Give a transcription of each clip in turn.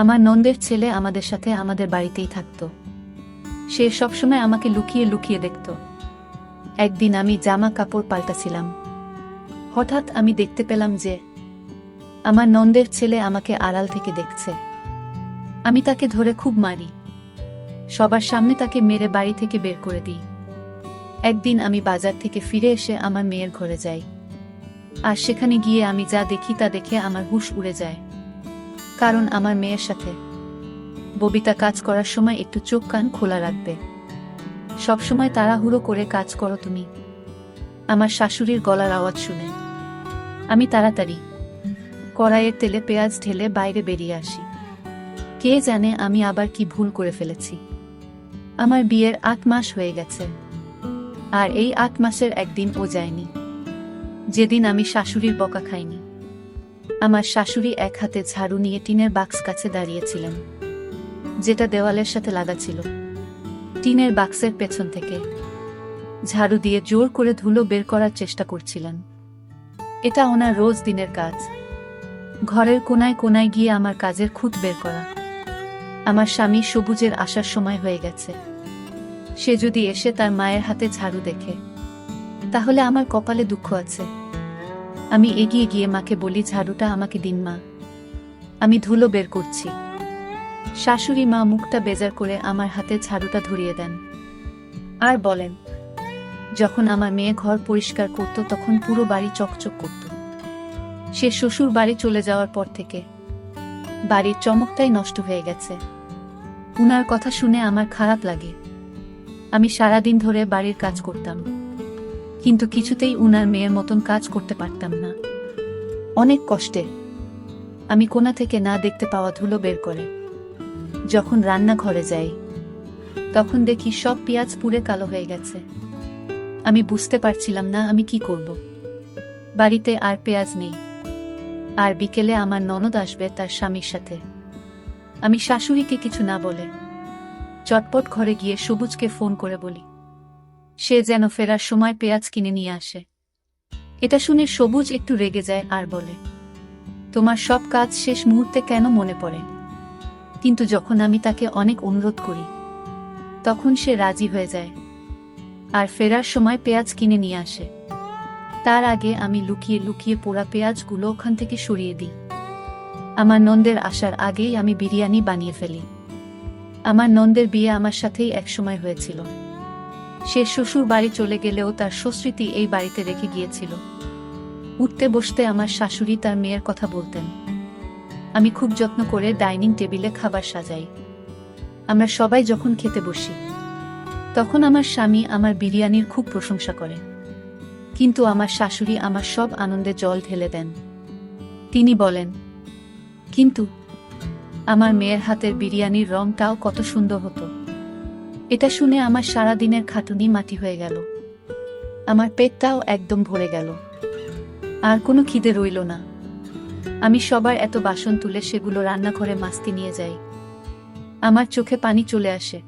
আমার নন্দের ছেলে আমাদের সাথে আমাদের বাড়িতেই থাকত। সে সবসময় আমাকে লুকিয়ে লুকিয়ে দেখত। একদিন আমি জামা কাপড় পাল্টাছিলাম। হঠাৎ আমি দেখতে পেলাম যে আমার নন্দের ছেলে আমাকে আড়াল থেকে দেখছে। আমি তাকে ধরে খুব মারি, সবার সামনে তাকে মেরে বাড়ি থেকে বের করে দিই। একদিন আমি বাজার থেকে ফিরে এসে আমার মেয়ের ঘরে যাই, আর সেখানে গিয়ে আমি যা দেখি তা দেখে আমার হুঁশ উড়ে যায়। কারণ আমার মেয়ের সাথে ববিতা কাজ করার সময় একটু চোখ কান খোলা রাখবে। সবসময় তাড়াহুড়ো করে কাজ করো তুমি। আমার শাশুড়ির গলার আওয়াজ শুনে আমি তাড়াতাড়ি কড়াইয়ের তেলে পেঁয়াজ ঢেলে বাইরে বেরিয়ে আসি। কে জানে আমি আবার কি ভুল করে ফেলেছি। আমার বিয়ের ৮ মাস হয়ে গেছে, আর এই ৮ মাসের একদিন ও যায়নি যেদিন আমি শাশুড়ির বকা খাইনি। আমার শাশুড়ি এক হাতে ঝাড়ু নিয়ে টিনের বাক্স কাছে দাঁড়িয়েছিলেন, যেটা দেওয়ালের সাথে লাগা ছিল। টিনের বাক্সের পেছন থেকে ঝাড়ু দিয়ে জোর করে ধুলো বের করার চেষ্টা করছিলেন। এটা ওনার রোজ দিনের কাজ, ঘরের কোনায় কোনায় গিয়ে আমার কাজের খুঁত বের করা। আমার স্বামী সবুজের আসার সময় হয়ে গেছে। সে যদি এসে তার মায়ের হাতে ঝাড়ু দেখে, তাহলে আমার কপালে দুঃখ আছে। আমি এগিয়ে গিয়ে মাকে বলি, ঝাড়ুটা আমাকে দিন মা, আমি ধুলো বের করছি। শাশুড়ি মা মুখটা বেজার করে আমার হাতে ঝাড়ুটা ধরিয়ে দেন, আর বলেন, যখন আমার মেয়ে ঘর পরিষ্কার করত তখন পুরো বাড়ি চকচক করত। সে শ্বশুর বাড়ি চলে যাওয়ার পর থেকে বাড়ির চমকটাই নষ্ট হয়ে গেছে। উনার কথা শুনে আমার খারাপ লাগে। আমি সারাদিন ধরে বাড়ির কাজ করতাম, কিন্তু কিছুতেই উনার মেয়ের মতন কাজ করতে পারতাম না। অনেক কষ্টে আমি কোণা থেকে না দেখতে পাওয়া ধুলো বের করে যখন রান্নাঘরে যাই, তখন দেখি সব পেঁয়াজ পুড়ে কালো হয়ে গেছে। আমি বুঝতে পারছিলাম না আমি কি করব। বাড়িতে আর পেঁয়াজ নেই, আর বিকেলে আমার ননদ আসবে তার স্বামীর সাথে। আমি শাশুড়িকে কিছু না বলে চটপট ঘরে গিয়ে সবুজকে ফোন করে বলি সে যেন ফেরার সময় পেঁয়াজ কিনে নিয়ে আসে। এটা শুনে সবুজ একটু রেগে যায় আর বলে, তোমার সব কাজ শেষ মুহূর্তে কেন মনে পড়ে? কিন্তু যখন আমি তাকে অনেক অনুরোধ করি, তখন সে রাজি হয়ে যায় আর ফেরার সময় পেঁয়াজ কিনে নিয়ে আসে। তার আগে আমি লুকিয়ে লুকিয়ে পোড়া পেঁয়াজগুলো ওখান থেকে সরিয়ে দিই। আমার নন্দের আসার আগেই আমি বিরিয়ানি বানিয়ে ফেলি। আমার নন্দের বিয়ে আমার সাথেই একসময় হয়েছিল। সে শ্বশুর বাড়ি চলে গেলেও তার সুস্মৃতি এই বাড়িতে রেখে গিয়েছিল। উঠতে বসতে আমার শাশুড়ি তার মেয়ের কথা বলতেন। আমি খুব যত্ন করে ডাইনিং টেবিলে খাবার সাজাই। আমরা সবাই যখন খেতে বসি, তখন আমার স্বামী আমার বিরিয়ানির খুব প্রশংসা করে, কিন্তু আমার শাশুড়ি আমার সব আনন্দে জল ঢেলে দেন। তিনি বলেন, কিন্তু আমার মেয়ের হাতের বিরিয়ানির রংটাও কত সুন্দর হতো। এটা শুনে আমার সারা দিনের খাটুনি মাটি হয়ে গেল। আমার পেটটাও একদম ভরে গেল, আর কোনো খিদে রইল না। আমি সবার এত বাসন তুলে সেগুলো রান্নাঘরে মাজতে নিয়ে যাই। আমার চোখে পানি চলে আসে।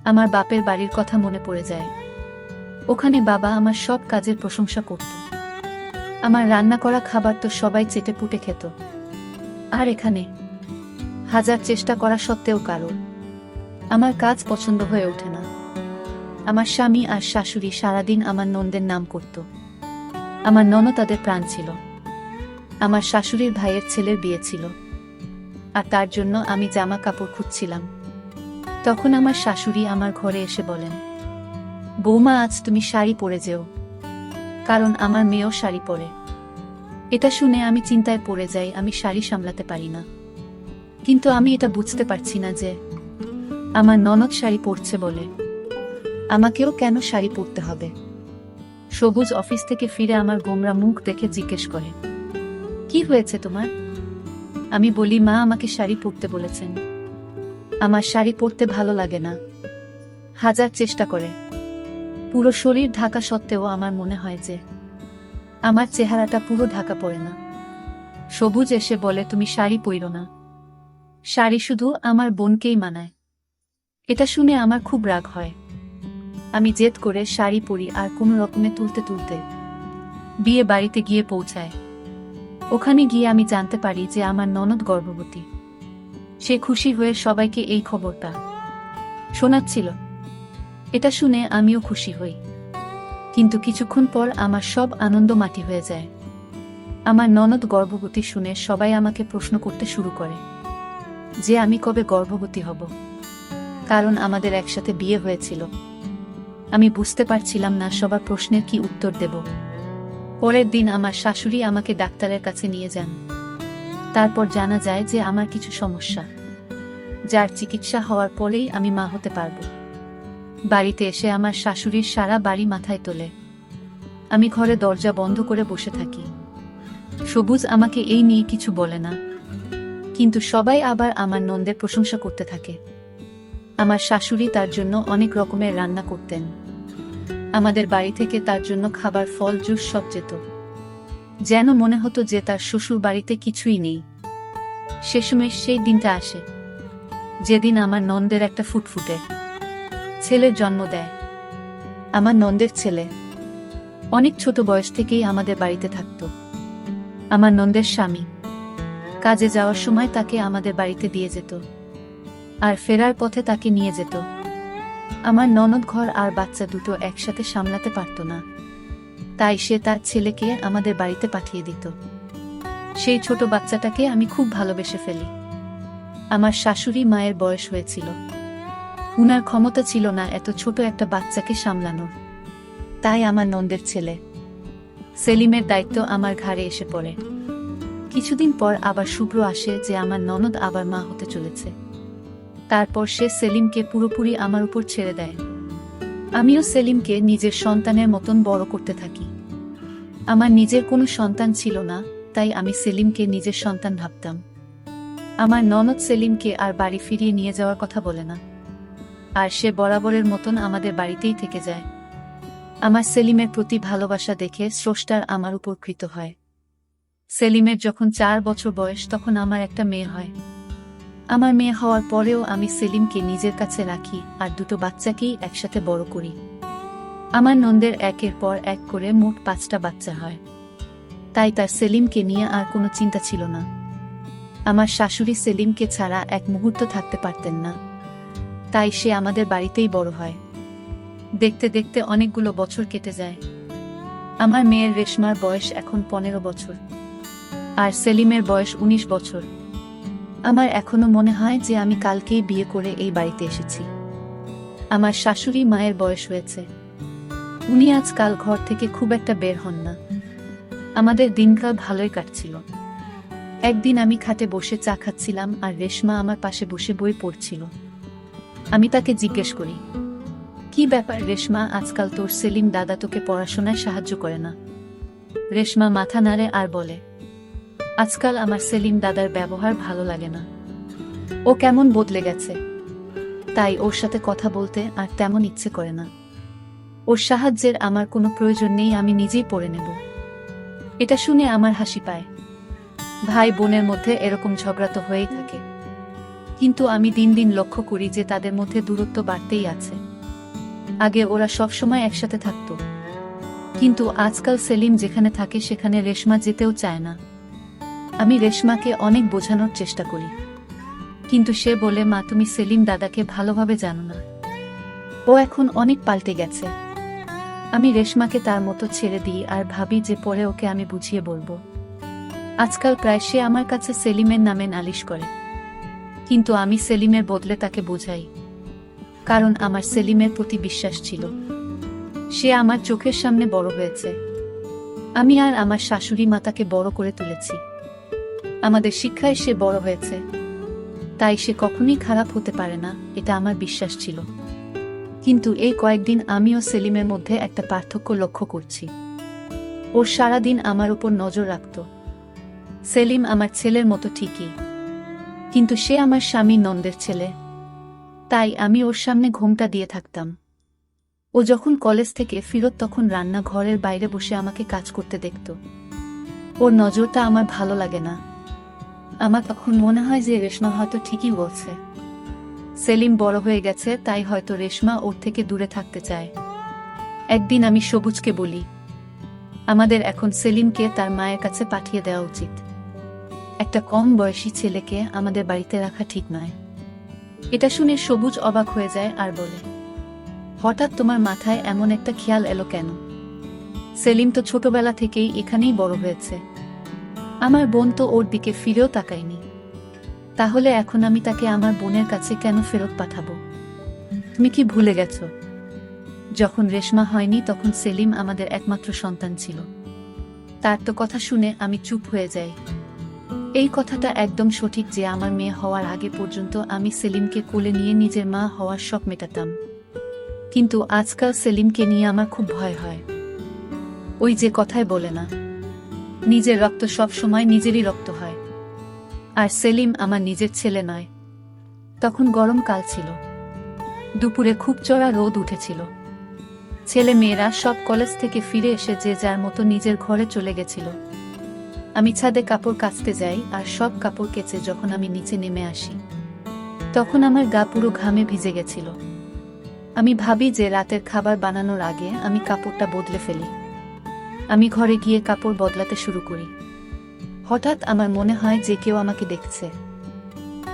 আমার বাপের বাড়ির কথা মনে পড়ে যায়। ওখানে বাবা আমার সব কাজের প্রশংসা করত। আমার রান্না করা খাবার তো সবাই চেটে পুটে খেত, আর এখানে হাজার চেষ্টা করা সত্ত্বেও কারোর আমার কাজ পছন্দ হয়ে ওঠে না। আমার স্বামী আর শাশুড়ি সারাদিন আমার নন্দের নাম করত। আমার ননদ তাদের প্রাণ ছিল। আমার শাশুড়ির ভাইয়ের ছেলের বিয়ে ছিল, আর তার জন্য আমি জামা কাপড় খুঁজছিলাম। তখন আমার শাশুড়ি আমার ঘরে এসে বলেন, বৌমা, আজ তুমি শাড়ি পরে যেও, কারণ আমার মেয়েও শাড়ি পরে। এটা শুনে আমি চিন্তায় পড়ে যাই। আমি শাড়ি সামলাতে পারি না, কিন্তু আমি এটা বুঝতে পারছি না যে আমার ননদ শাড়ি পরছে বলে আমাকেও কেন শাড়ি পরতে হবে। সবুজ অফিস থেকে ফিরে আমার গোমরা মুখ দেখে জিজ্ঞেস করে, কি হয়েছে তোমার? আমি বলি, মা আমাকে শাড়ি পরতে বলেছেন। আমার শাড়ি পরতে ভালো লাগে না। হাজার চেষ্টা করে পুরো শরীর ঢাকা সত্ত্বেও আমার মনে হয় যে আমার চেহারাটা পুরো ঢাকা পড়ে না। সবুজ এসে বলে, তুমি শাড়ি পরো না, শাড়ি শুধু আমার বোনকেই মানায়। এটা শুনে আমার খুব রাগ হয়। আমি জেদ করে শাড়ি পরি, আর কোনো রকমে তুলতে তুলতে বিয়ে বাড়িতে গিয়ে পৌঁছায়। ওখানে গিয়ে আমি জানতে পারি যে আমার ননদ গর্ভবতী। সে খুশি হয়ে সবাইকে এই খবরটা শোনাচ্ছিল। এটা শুনে আমিও খুশি হই, কিন্তু কিছুক্ষণ পর আমার সব আনন্দ মাটি হয়ে যায়। আমার ননদ গর্ভবতী শুনে সবাই আমাকে প্রশ্ন করতে শুরু করে যে আমি কবে গর্ভবতী হব, কারণ আমাদের একসাথে বিয়ে হয়েছিল। আমি বুঝতে পারছিলাম না সবার প্রশ্নের কি উত্তর দেব। পরের দিন আমার শাশুড়ি আমাকে ডাক্তারের কাছে নিয়ে যান। তারপর জানা যায় যে আমার কিছু সমস্যা, যার চিকিৎসা হওয়ার পরেই আমি মা হতে পারব। বাড়িতে এসে আমার শাশুড়ির সারা বাড়ি মাথায় তোলে। আমি ঘরে দরজা বন্ধ করে বসে থাকি। সবুজ আমাকে এই নিয়ে কিছু বলে না, কিন্তু সবাই আবার আমার নন্দের প্রশংসা করতে থাকে। আমার শাশুড়ি তার জন্য অনেক রকমের রান্না করতেন। আমাদের বাড়ি থেকে তার জন্য খাবার, ফল, জুস সব যেত, যেন মনে হতো যে তার শ্বশুর বাড়িতে কিছুই নেই। শেষমেশ সেই দিনটা আসে যেদিন আমার নন্দের একটা ফুটফুটে ছেলের জন্ম দেয়। আমার নন্দের ছেলে অনেক ছোট বয়স থেকেই আমাদের বাড়িতে থাকত। আমার নন্দের স্বামী কাজে যাওয়ার সময় তাকে আমাদের বাড়িতে দিয়ে যেত, আর ফেরার পথে তাকে নিয়ে যেত। আমার ননদ ঘর আর বাচ্চা দুটো একসাথে সামলাতে পারত না, তাই সে তার ছেলেকে আমাদের বাড়িতে পাঠিয়ে দিত। সেই ছোট বাচ্চাটাকে আমি খুব ভালোবেসে ফেলি। আমার শাশুড়ি মায়ের বয়স হয়েছিল, উনার ক্ষমতা ছিল না এত ছোট একটা বাচ্চাকে সামলানোর। তাই আমার নন্দের ছেলে সেলিমের দায়িত্ব আমার ঘাড়ে এসে পড়ে। কিছুদিন পর আবার শুভ্র আসে যে আমার ননদ আবার মা হতে চলেছে। তারপর সে সেলিমকে পুরোপুরি আমার উপর ছেড়ে দেয়। আমিও সেলিমকে নিজের সন্তানের মতন বড় করতে থাকি। আমার নিজের কোনো সন্তান ছিল না, তাই আমি সেলিমকে নিজের সন্তান ভাবতাম। আমার ননদ সেলিমকে আর বাড়ি ফিরিয়ে নিয়ে যাওয়ার কথা বলে না, আর সে বরাবরের মতন আমাদের বাড়িতেই থেকে যায়। আমার সেলিমের প্রতি ভালোবাসা দেখে স্রষ্টার আমার উপর কৃত হয়। সেলিমের যখন 4 বছর বয়স তখন আমার একটা মেয়ে হয়। আমার মেয়ে হওয়ার পরেও আমি সেলিমকে নিজের কাছে রাখি আর দুটো বাচ্চাকেই একসাথে বড় করি। আমার নন্দের একের পর এক করে মোট 5টা বাচ্চা হয়, তাই তার সেলিমকে নিয়ে আর কোনো চিন্তা ছিল না। আমার শাশুড়ি সেলিমকে ছাড়া এক মুহূর্ত থাকতে পারতেন না, তাই সে আমাদের বাড়িতেই বড় হয়। দেখতে দেখতে অনেকগুলো বছর কেটে যায়। আমার মেয়ের রেশমার বয়স এখন 15 বছর, আর সেলিমের বয়স 19 বছর। আমার এখনো মনে হয় যে আমি কালকেই বিয়ে করে এই বাড়িতে এসেছি। আমার শাশুড়ি মায়ের বয়স হয়েছে, উনি আজকাল ঘর থেকে খুব একটা বের হন না। আমাদের দিনকাল ভালোই কাটছিল। একদিন আমি খাটে বসে চা খাচ্ছিলাম আর রেশমা আমার পাশে বসে বই পড়ছিল। আমি তাকে জিজ্ঞেস করি, কি ব্যাপার রেশমা, আজকাল তোর সেলিম দাদা তোকে পড়াশোনায় সাহায্য করে না? রেশমা মাথা নাড়ে আর বলে, আজকাল আমার সেলিম দাদার ব্যবহার ভালো লাগে না। ও কেমন বদলে গেছে, তাই ওর সাথে কথা বলতে আর তেমন ইচ্ছে করে না। ওর সাহায্যের আমার কোনো প্রয়োজন নেই, আমি নিজেই পড়ে নেব। এটা শুনে আমার হাসি পায়। ভাই বোনের মধ্যে এরকম ঝগড়া তো হয়েই থাকে, কিন্তু আমি দিন দিন লক্ষ্য করি যে তাদের মধ্যে দূরত্ব বাড়তেই আছে। আগে ওরা সব সময় একসাথে থাকত, কিন্তু আজকাল সেলিম যেখানে থাকে সেখানে রেশমা যেতেও চায় না। আমি রেশমাকে অনেক বোঝানোর চেষ্টা করি, কিন্তু সে বলে, মা তুমি সেলিম দাদাকে ভালোভাবে জানো না, ও এখন অনেক পাল্টে গেছে। আমি রেশমাকে তার মতো ছেড়ে দিই আর ভাবি যে পরে ওকে আমি বুঝিয়ে বলবো। আজকাল প্রায় সে আমার কাছে সেলিমের নামে নালিশ করে, কিন্তু আমি সেলিমের বদলে তাকে বোঝাই, কারণ আমার সেলিমের প্রতি বিশ্বাস ছিল। সে আমার চোখের সামনে বড় হয়েছে। আমি আর আমার শাশুড়ি মা তাকে বড় করে তুলেছি। আমাদের শিক্ষায় সে বড় হয়েছে, তাই সে কখনোই খারাপ হতে পারে না, এটা আমার বিশ্বাস ছিল। কিন্তু এই কয়েকদিন আমিও সেলিমের মধ্যে একটা পার্থক্য লক্ষ্য করছি। ও সারাদিন আমার উপর নজর রাখত। সেলিম আমার ছেলের মতো ঠিকই, কিন্তু সে আমার স্বামী নন্দের ছেলে, তাই আমি ওর সামনে ঘোমটা দিয়ে থাকতাম। ও যখন কলেজ থেকে ফিরত তখন রান্না ঘরের বাইরে বসে আমাকে কাজ করতে দেখত। ওর নজরটা আমার ভালো লাগে না। আমার তখন মনে হয় যে রেশমা হয়তো ঠিকই বলছে, সেলিম বড় হয়ে গেছে, তাই হয়তো রেশমা ওর থেকে দূরে থাকতে চায়। একদিন আমি সবুজকে বলি, আমাদের এখন সেলিমকে তার মায়ের কাছে পাঠিয়ে দেওয়া উচিত। একটা কম বয়সী ছেলেকে আমাদের বাড়িতে রাখা ঠিক নয়। এটা শুনে সবুজ অবাক হয়ে যায় আর বলে, হঠাৎ তোমার মাথায় এমন একটা খেয়াল এলো কেন? সেলিম তো ছোটবেলা থেকেই এখানেই বড় হয়েছে। আমার বোন তো ওর দিকে ফিরেও তাকায়নি। তাহলে এখন আমি তাকে আমার বোনের কাছে কেন ফেরত পাঠাবো? তুমি কি ভুলে গেছো যখন রেশমা হয়নি তখন সেলিম আমাদের একমাত্র সন্তান ছিল? তার তো কথা শুনে আমি চুপ হয়ে যাই। এই কথাটা একদম সঠিক যে আমার মেয়ে হওয়ার আগে পর্যন্ত আমি সেলিমকে কোলে নিয়ে নিজের মা হওয়ার শখ মেটাতাম। কিন্তু আজকাল সেলিমকে নিয়ে আমার খুব ভয় হয়। ওই যে কথায় বলে না, নিজের রক্ত সব সময় নিজেরই রক্ত হয়। আর সেলিম আমার নিজের ছেলে নয়। তখন গরমকাল ছিল, দুপুরে খুব চড়া রোদ উঠেছিল। ছেলে মেয়েরা সব কলেজ থেকে ফিরে এসে যে যার মতো নিজের ঘরে চলে গেছিল। আমি ছাদে কাপড় কাচতে যাই আর সব কাপড় কেচে যখন আমি নিচে নেমে আসি তখন আমার গা পুরো ঘামে ভিজে গেছিল। আমি ভাবি যে রাতের খাবার বানানোর আগে আমি কাপড়টা বদলে ফেলি। আমি ঘরে গিয়ে কাপড় বদলাতে শুরু করি। হঠাৎ আমার মনে হয় যে কেউ আমাকে দেখছে।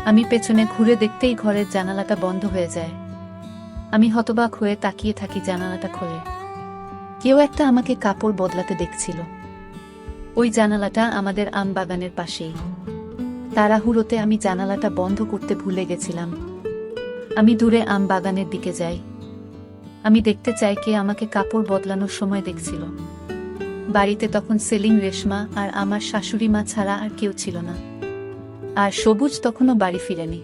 আমি পেছনে ঘুরে দেখতেই ঘরের জানালাটা বন্ধ হয়ে যায়। আমি হতবাক হয়ে তাকিয়ে থাকি, জানালাটা খোলে। কেউ একটা আমাকে কাপড় বদলাতে দেখছিল। ওই জানালাটা আমাদের আম বাগানের পাশেই। তাড়াহুড়োতে আমি জানালাটা বন্ধ করতে ভুলে গেছিলাম। আমি দূরে আম বাগানের দিকে যাই। আমি দেখতে চাই কে আমাকে কাপড় বদলানোর সময় দেখছিল। বাড়িতে তখন সেলিম, রেশমা আর আমার শাশুড়ি মা ছাড়া আর কেউ ছিল না। আর সবুজ তখনও বাড়ি ফিরেনি।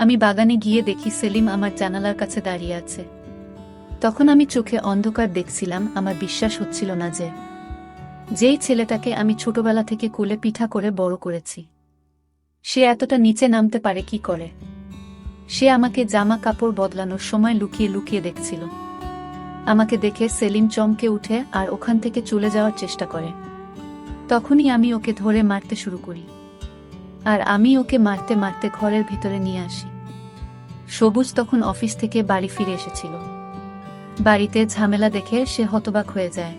আমি বাগানে গিয়ে দেখি সেলিম আমার জানালার কাছে দাঁড়িয়ে আছে। তখন আমি চোখে অন্ধকার দেখছিলাম। আমার বিশ্বাস হচ্ছিল না যে যেই ছেলেটাকে আমি ছোটবেলা থেকে কোলে পিঠা করে বড় করেছি সে এতটা নিচে নামতে পারে কি করে। সে আমাকে জামা কাপড় বদলানোর সময় লুকিয়ে লুকিয়ে দেখছিল। আমাকে দেখে সেলিম চমকে উঠে আর ওখান থেকে চলে যাওয়ার চেষ্টা করে। তখনই আমি ওকে ধরে মারতে শুরু করি। আর আমি ওকে মারতে মারতে ঘরের ভিতরে নিয়ে আসি। সবুজ তখন অফিস থেকে বাড়ি ফিরে এসেছিল। বাড়িতে ঝামেলা দেখে সে হতবাক হয়ে যায়।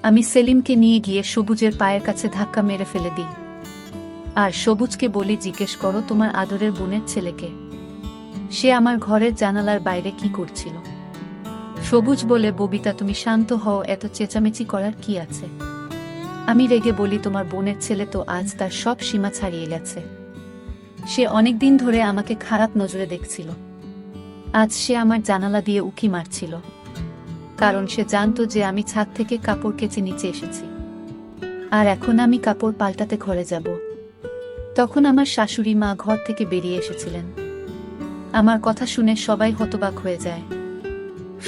আমি সেলিমকে নিয়ে গিয়ে সবুজের পায়ের কাছে ধাক্কা মেরে ফেলে দিই। আর সবুজকে বলি, জিজ্ঞেস করো তোমার আদরের বোনের ছেলেকে, সে আমার ঘরের জানালার বাইরে কি করছিল। সবুজ বলে, ববিতা তুমি শান্ত হও, এত চেঁচামেচি করার কি আছে? আমি রেগে বলি, তোমার বোনের ছেলে তো আজ তার সব সীমা ছাড়িয়ে গেছে। সে অনেকদিন ধরে আমাকে খারাপ নজরে দেখছিল। আজ সে আমার জানালা দিয়ে উঁকি মারছিল, কারণ সে জানতো যে আমি ছাদ থেকে কাপড় কেচে নিচে এসেছি। আর এখন আমি কাপড় পাল্টাতে ঘরে যাব। তখন আমার শাশুড়ি মা ঘর থেকে বেরিয়ে এসেছিলেন। আমার কথা শুনে সবাই হতবাক হয়ে যায়।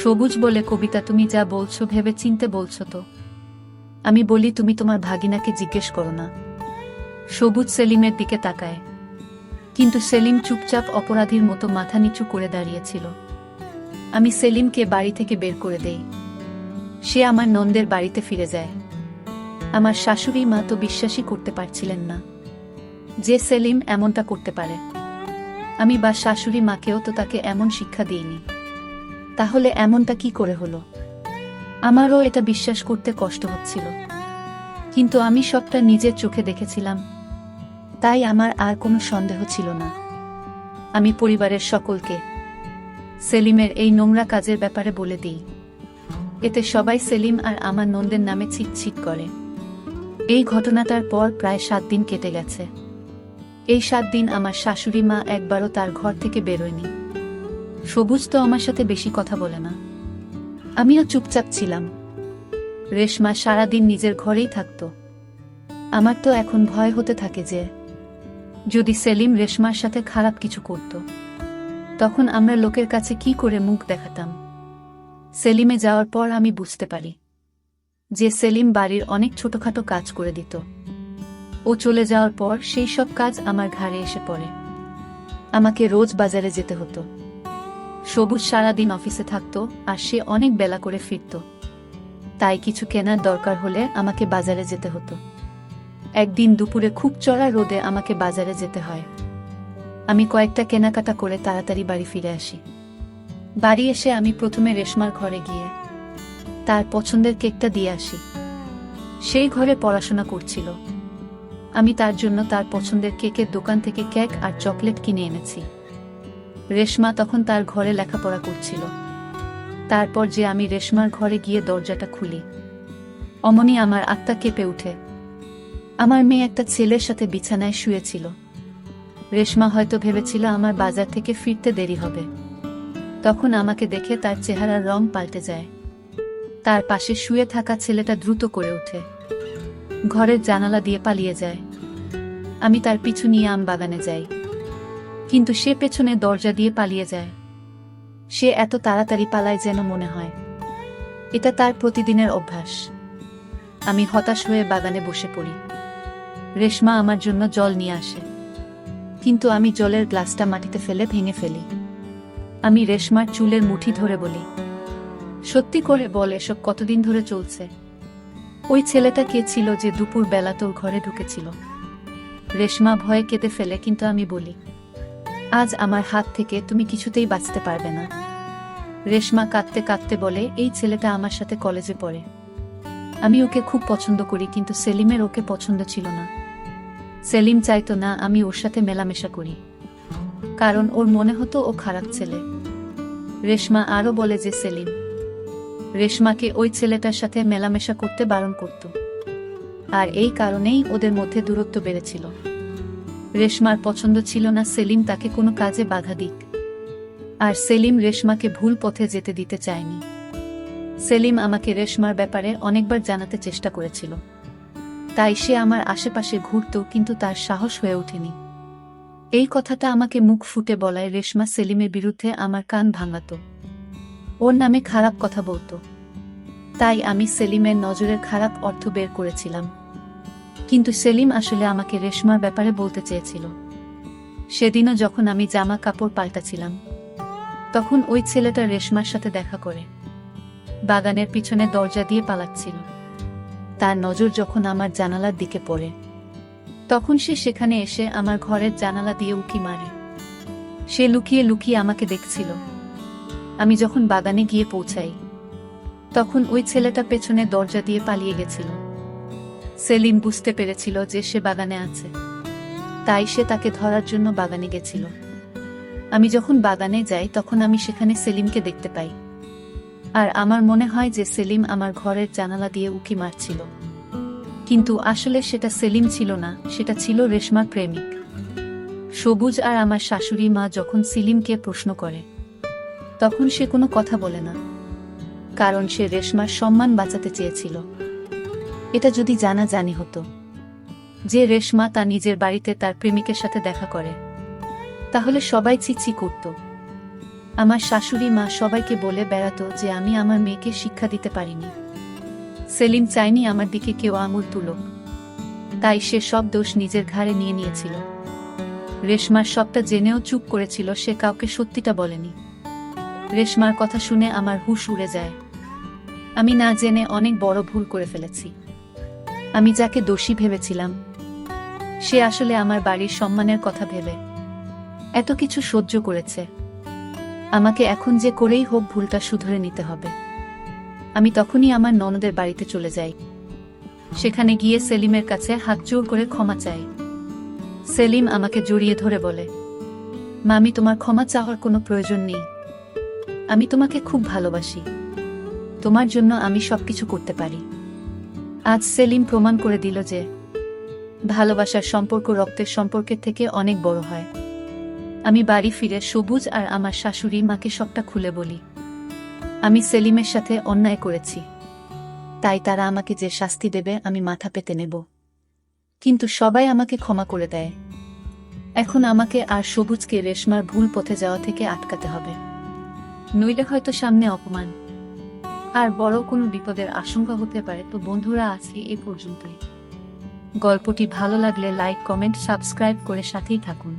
সবুজ বলে, কবিতা তুমি যা বলছো ভেবে চিনতে বলছো তো? আমি বলি, তুমি তোমার ভাগিনাকে জিজ্ঞেস করো না। সবুজ সেলিমের দিকে তাকায়, কিন্তু সেলিম চুপচাপ অপরাধীর মতো মাথা নিচু করে দাঁড়িয়েছিল। আমি সেলিমকে বাড়ি থেকে বের করে দেই। সে আমার নন্দের বাড়িতে ফিরে যায়। আমার শাশুড়ি মা তো বিশ্বাসই করতে পারছিলেন না যে সেলিম এমনটা করতে পারে। আমি বা শাশুড়ি মাকেও তো তাকে এমন শিক্ষা দিইনি, তাহলে এমনটা কি করে হলো? আমারও এটা বিশ্বাস করতে কষ্ট হচ্ছিল, কিন্তু আমি সবটা নিজের চোখে দেখেছিলাম, তাই আমার আর কোনো সন্দেহ ছিল না। আমি পরিবারের সকলকে সেলিমের এই নোংরা কাজের ব্যাপারে বলে দিই। এতে সবাই সেলিম আর আমার নন্দের নামে ছিটছিট করে। এই ঘটনাটার পর প্রায় 7 দিন কেটে গেছে। এই 7 দিন আমার শাশুড়ি মা একবারও তার ঘর থেকে বেরোয়নি। সবুজ তো আমার সাথে বেশি কথা বলে না, আমিও চুপচাপ ছিলাম। রেশমা সারাদিন নিজের ঘরেই থাকত। আমার তো এখন ভয় হতে থাকে যে যদি সেলিম রেশমার সাথে খারাপ কিছু করত, তখন আমরা লোকের কাছে কি করে মুখ দেখাতাম। সেলিমে যাওয়ার পর আমি বুঝতে পারি যে সেলিম বাড়ির অনেক ছোটখাটো কাজ করে দিত। ও চলে যাওয়ার পর সেই সব কাজ আমার ঘাড়ে এসে পড়ে। আমাকে রোজ বাজারে যেতে হতো। সবুজ সারাদিন অফিসে থাকতো আর সে অনেক বেলা করে ফিরত, তাই কিছু কেনার দরকার হলে আমাকে বাজারে যেতে হতো। একদিন দুপুরে খুব চড়া রোদে আমাকে বাজারে যেতে হয়। আমি কয়েকটা কেনাকাটা করে তাড়াতাড়ি বাড়ি ফিরে আসি। বাড়ি এসে আমি প্রথমে রেশমার ঘরে গিয়ে তার পছন্দের কেকটা দিয়ে আসি। সেই ঘরে পড়াশোনা করছিল। আমি তার জন্য তার পছন্দের কেকের দোকান থেকে কেক আর চকলেট কিনে এনেছি। রেশমা তখন তার ঘরে লেখাপড়া করছিল। তারপর যে আমি রেশমার ঘরে গিয়ে দরজাটা খুলি, অমনি আমার আত্মা কেঁপে উঠে। আমার মেয়ে একটা ছেলের সাথে বিছানায় শুয়েছিল। রেশমা হয়তো ভেবেছিল আমার বাজার থেকে ফিরতে দেরি হবে। তখন আমাকে দেখে তার চেহারার রং পাল্টে যায়। তার পাশে শুয়ে থাকা ছেলেটা দ্রুত করে ওঠে, ঘরের জানালা দিয়ে পালিয়ে যায়। আমি তার পিছু নিয়ে আম বাগানে যাই, কিন্তু সে পেছনে দরজা দিয়ে পালিয়ে যায়। সে এত তাড়াতাড়ি পালায় যেন মনে হয় এটা তার প্রতিদিনের অভ্যাস। আমি হতাশ হয়ে বাগানে বসে পড়ি। রেশমা আমার জন্য জল নিয়ে আসে, কিন্তু আমি জলের গ্লাসটা মাটিতে ফেলে ভেঙে ফেলি। আমি রেশমার চুলের মুঠি ধরে বলি, সত্যি করে বল, এসব কতদিন ধরে চলছে? ওই ছেলেটা কে ছিল যে দুপুর বেলা তোর ঘরে ঢুকেছিল? রেশমা ভয়ে কেঁদে ফেলে, কিন্তু আমি বলি, আজ আমার হাত থেকে তুমি কিছুতেই বাঁচতে পারবে না। রেশমা কাঁদতে কাঁদতে বলে, এই ছেলেটা আমার সাথে কলেজে পড়ে। আমি ওকে খুব পছন্দ করি, কিন্তু সেলিমের ওকে পছন্দ ছিল না। সেলিম চাইতো না আমি ওর সাথে মেলামেশা করি, কারণ ওর মনে হতো ও খারাপ ছেলে। রেশমা আরও বলে যে সেলিম রেশমাকে ওই ছেলেটার সাথে মেলামেশা করতে বারণ করত, আর এই কারণেই ওদের মধ্যে দূরত্ব বেড়েছিল। রেশমার পছন্দ ছিল না সেলিম তাকে কোনো কাজে বাধা দিক, আর সেলিম রেশমাকে ভুল পথে যেতে দিতে চায়নি। সেলিম আমাকে রেশমার ব্যাপারে অনেকবার জানাতে চেষ্টা করেছিল, তাই সে আমার আশেপাশে ঘুরত, কিন্তু তার সাহস হয়ে ওঠেনি। এই কথাটা আমাকে মুখ ফুটে বলায় রেশমা সেলিমের বিরুদ্ধে আমার কান ভাঙাত, ওর নামে খারাপ কথা বলতো। তাই আমি সেলিমের নজরের খারাপ অর্থ বের করেছিলাম, কিন্তু সেলিম আসলে আমাকে রেশমার ব্যাপারে বলতে চেয়েছিল। সেদিনও যখন আমি জামা কাপড় পাল্টাছিলাম, তখন ওই ছেলেটা রেশমার সাথে দেখা করে বাগানের পিছনে দরজা দিয়ে পালাচ্ছিল। তার নজর যখন আমার জানালার দিকে পড়ে, তখন সে সেখানে এসে আমার ঘরের জানালা দিয়ে উঁকি মারে। সে লুকিয়ে লুকিয়ে আমাকে দেখছিল। আমি যখন বাগানে গিয়ে পৌঁছাই, তখন ওই ছেলেটা পেছনে দরজা দিয়ে পালিয়ে গেছিল। সেলিম বুঝতে পেরেছিল যে সে বাগানে আছে, তাই সে তাকে ধরার জন্য বাগানে গেছিল। আমি যখন বাগানে যাই, তখন আমি সেখানে সেলিমকে দেখতে পাই, আর আমার মনে হয় যে সেলিম আমার ঘরের জানালা দিয়ে উঁকি মারছিল। কিন্তু আসলে সেটা সেলিম ছিল না, সেটা ছিল রেশমার প্রেমিক সবুজ। আর আমার শাশুড়ি মা যখন সেলিমকে প্রশ্ন করে, তখন সে কোনো কথা বলে না, কারণ সে রেশমার সম্মান বাঁচাতে চেয়েছিল। এটা যদি জানাজানি হতো যে রেশমা তা নিজের বাড়িতে তার প্রেমিকের সাথে দেখা করে, তাহলে সবাই ছিছি করত। আমার শাশুড়ি মা সবাইকে বলে বেড়াতো যে আমি আমার মেয়েকে শিক্ষা দিতে পারিনি। সেলিম চায়নি আমার দিকে কেউ আঙুল তুলুক, তাই সে সব দোষ নিজের ঘাড়ে নিয়ে নিয়েছিল। রেশমার সবটা জেনেও চুপ করেছিল, সে কাউকে সত্যিটা বলেনি। রেশমার কথা শুনে আমার হুঁশ উড়ে যায়। আমি না জেনে অনেক বড় ভুল করে ফেলেছি। আমি যাকে দোষী ভেবেছিলাম, সে আসলে আমার বাড়ির সম্মানের কথা ভেবে এত কিছু সহ্য করেছে। আমাকে এখন যে করেই হোক ভুলটা শুধরে নিতে হবে। আমি তখনই আমার ননদের বাড়িতে চলে যাই। সেখানে গিয়ে সেলিমের কাছে হাত জোর করে ক্ষমা চাই। সেলিম আমাকে জড়িয়ে ধরে বলে, মামি, তোমার ক্ষমা চাওয়ার কোনো প্রয়োজন নেই। আমি তোমাকে খুব ভালোবাসি, তোমার জন্য আমি সবকিছু করতে পারি। আজ সেলিম প্রমাণ করে দিল যে ভালোবাসার সম্পর্ক রক্তের সম্পর্কের থেকে অনেক বড় হয়। আমি বাড়ি ফিরে সবুজ আর আমার শাশুড়ি মাকে সবটা খুলে বলি। আমি সেলিমের সাথে অন্যায় করেছি, তাই তারা আমাকে যে শাস্তি দেবে আমি মাথা পেতে নেব। কিন্তু সবাই আমাকে ক্ষমা করে দেয়। এখন আমাকে আর সবুজকে রেশমার ভুল পথে যাওয়া থেকে আটকাতে হবে, নইলে হয়তো সামনে অপমান আর বড় কোনো বিপদের আশঙ্কা হতে পারে। তো বন্ধুরা, আজকে এই পর্যন্তই। গল্পটি ভালো লাগলে লাইক, কমেন্ট, সাবস্ক্রাইব করে সাথেই থাকুন।